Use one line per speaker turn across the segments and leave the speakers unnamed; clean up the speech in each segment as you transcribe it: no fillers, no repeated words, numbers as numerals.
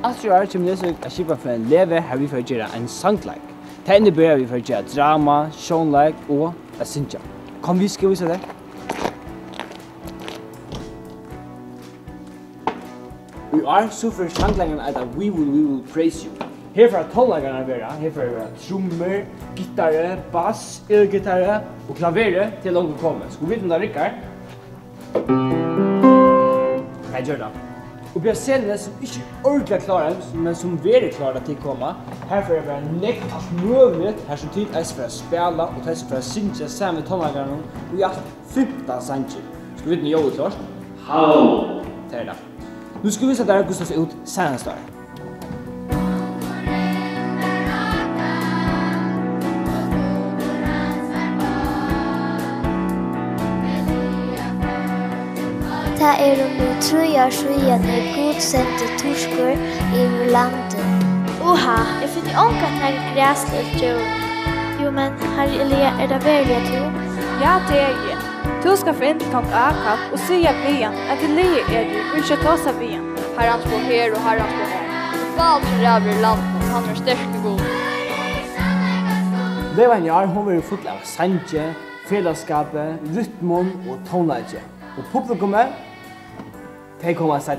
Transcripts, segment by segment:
Alt i år kommer Nesvík att skipa för en leve här vi får göra en sangleik. Det innebär vi får göra drama, sjónleik och att synja. Kom vi ska visa det. Vi är så för Sanglegan att we will praise you. Här för att tonlagarna vara, här för att trummor, gitarr, bass, elgitarr och klaver till långt kommer. Ska vi veta Rickard? Jag gör det. Och vi har scener som inte ordentligt klara, men som väldigt klara till att komma. Här får jag vara näkt allt möjligt. Här som tid är för att spela och det är för att synka samman med tonlagarna. Och jag har 15 sanger. Ska vi veta Joel klart? Hallå! Det är det. Nu ska vi visa där Gustav ut senast.
Det är nu 3 år sedan Gud sände torskor i landet.
Oha, jag finner ångat här gräsligt djur. Jo men, herr Elia, är det verkligen du?
Ja, det är det. Du ska få in till kong Akab och säga bien att Elia är du, vi ska ta sig bien.
Herrans på här och herrans på här. Vad som räver i landet, han är stärkt och god.
Levan hon var full av sanje, fällskapet, rytmen och tonläge. Och publikummet, de kommer sedan.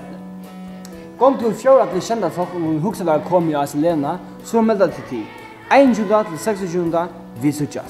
Kom till 4 till kända folk och huxa där kom jag Lena, så melda till 21 till 26 vi söker.